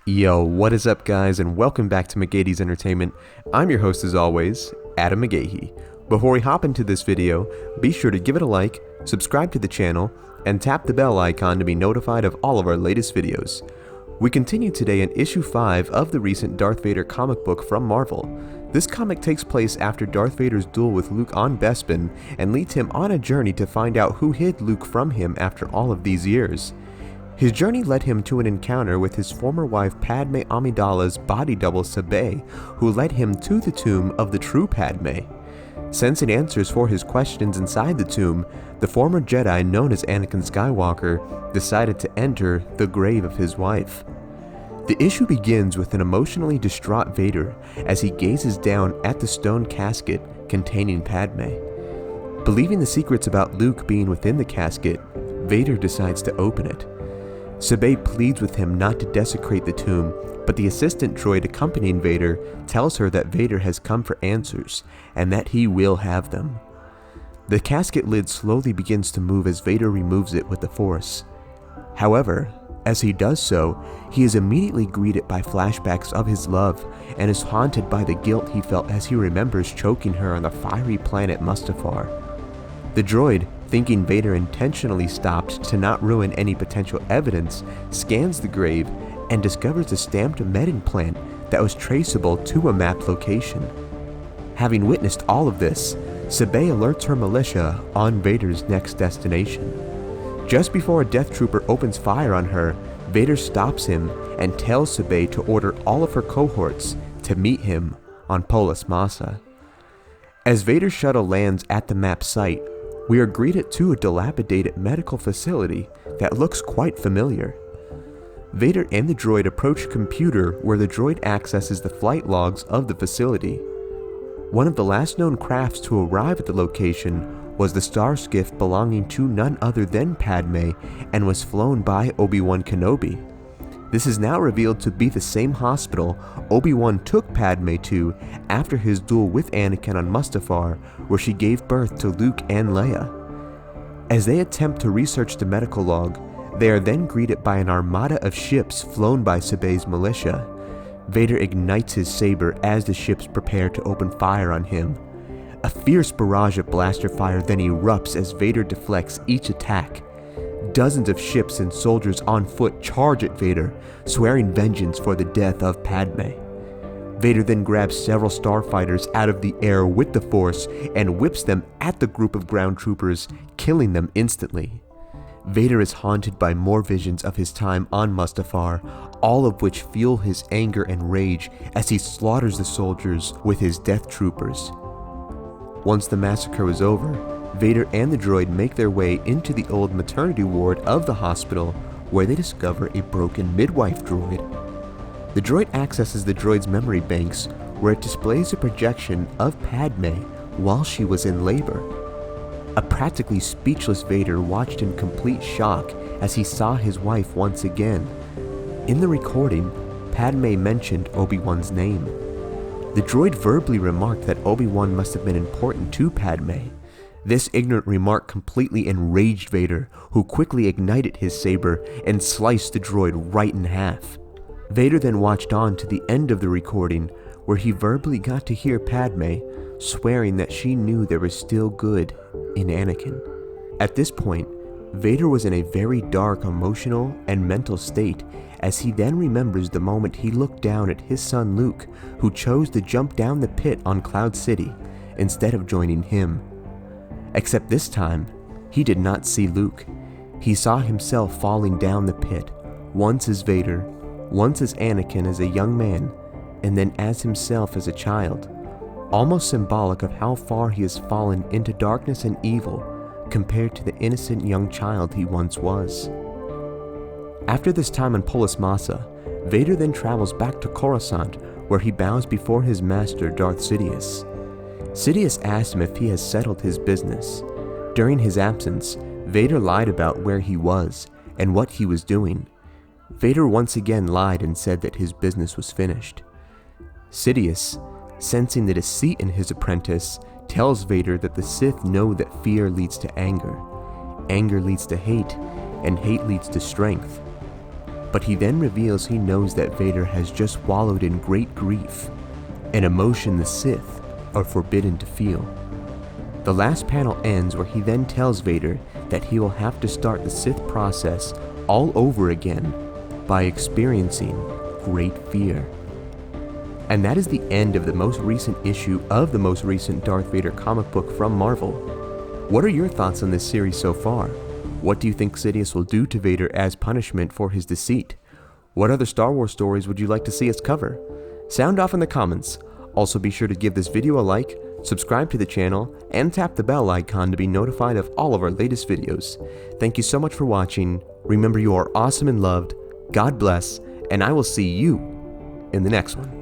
Yo, what is up guys, and welcome back to McGady's Entertainment. I'm your host as always, Adam McGahee. Before we hop into this video, be sure to give it a like, subscribe to the channel, and tap the bell icon to be notified of all of our latest videos. We continue today in issue 5 of the recent Darth Vader comic book from Marvel. This comic takes place after Darth Vader's duel with Luke on Bespin and leads him on a journey to find out who hid Luke from him after all of these years. His journey led him to an encounter with his former wife Padme Amidala's body double Sabé, who led him to the tomb of the true Padme. Sensing answers for his questions inside the tomb, the former Jedi known as Anakin Skywalker decided to enter the grave of his wife. The issue begins with an emotionally distraught Vader as he gazes down at the stone casket containing Padme. Believing the secrets about Luke being within the casket, Vader decides to open it. Sabé pleads with him not to desecrate the tomb, but the assistant droid accompanying Vader tells her that Vader has come for answers, and that he will have them. The casket lid slowly begins to move as Vader removes it with the Force. However, as he does so, he is immediately greeted by flashbacks of his love, and is haunted by the guilt he felt as he remembers choking her on the fiery planet Mustafar. The droid, thinking Vader intentionally stopped to not ruin any potential evidence, scans the grave and discovers a stamped med implant that was traceable to a mapped location. Having witnessed all of this, Sabé alerts her militia on Vader's next destination. Just before a Death Trooper opens fire on her, Vader stops him and tells Sabé to order all of her cohorts to meet him on Polis Massa. As Vader's shuttle lands at the map site, we are greeted to a dilapidated medical facility that looks quite familiar. Vader and the droid approach a computer where the droid accesses the flight logs of the facility. One of the last known crafts to arrive at the location was the star skiff belonging to none other than Padme and was flown by Obi-Wan Kenobi. This is now revealed to be the same hospital Obi-Wan took Padme to after his duel with Anakin on Mustafar, where she gave birth to Luke and Leia. As they attempt to research the medical log, they are then greeted by an armada of ships flown by Sabé's militia. Vader ignites his saber as the ships prepare to open fire on him. A fierce barrage of blaster fire then erupts as Vader deflects each attack. Dozens of ships and soldiers on foot charge at Vader, swearing vengeance for the death of Padme. Vader then grabs several starfighters out of the air with the Force and whips them at the group of ground troopers, killing them instantly. Vader is haunted by more visions of his time on Mustafar, all of which fuel his anger and rage as he slaughters the soldiers with his death troopers. Once the massacre is over, Vader and the droid make their way into the old maternity ward of the hospital, where they discover a broken midwife droid. The droid accesses the droid's memory banks, where it displays a projection of Padme while she was in labor. A practically speechless Vader watched in complete shock as he saw his wife once again. In the recording, Padme mentioned Obi-Wan's name. The droid verbally remarked that Obi-Wan must have been important to Padme. This ignorant remark completely enraged Vader, who quickly ignited his saber and sliced the droid right in half. Vader then watched on to the end of the recording, where he verbally got to hear Padme swearing that she knew there was still good in Anakin. At this point, Vader was in a very dark emotional and mental state, as he then remembers the moment he looked down at his son Luke, who chose to jump down the pit on Cloud City instead of joining him. Except this time, he did not see Luke. He saw himself falling down the pit, once as Vader, once as Anakin as a young man, and then as himself as a child, almost symbolic of how far he has fallen into darkness and evil compared to the innocent young child he once was. After this time on Polis Massa, Vader then travels back to Coruscant, where he bows before his master Darth Sidious. Sidious asks him if he has settled his business. During his absence, Vader lied about where he was and what he was doing. Vader once again lied and said that his business was finished. Sidious, sensing the deceit in his apprentice, tells Vader that the Sith know that fear leads to anger, anger leads to hate, and hate leads to strength. but he then reveals he knows that Vader has just wallowed in great grief, an emotion the Sith are forbidden to feel. The last panel ends where he then tells Vader that he will have to start the Sith process all over again by experiencing great fear. And that is the end of the most recent issue of the most recent Darth Vader comic book from Marvel. What are your thoughts on this series so far? What do you think Sidious will do to Vader as punishment for his deceit? What other Star Wars stories would you like to see us cover? Sound off in the comments. Also be sure to give this video a like, subscribe to the channel, and tap the bell icon to be notified of all of our latest videos. Thank you so much for watching. Remember, you are awesome and loved. God bless, and I will see you in the next one.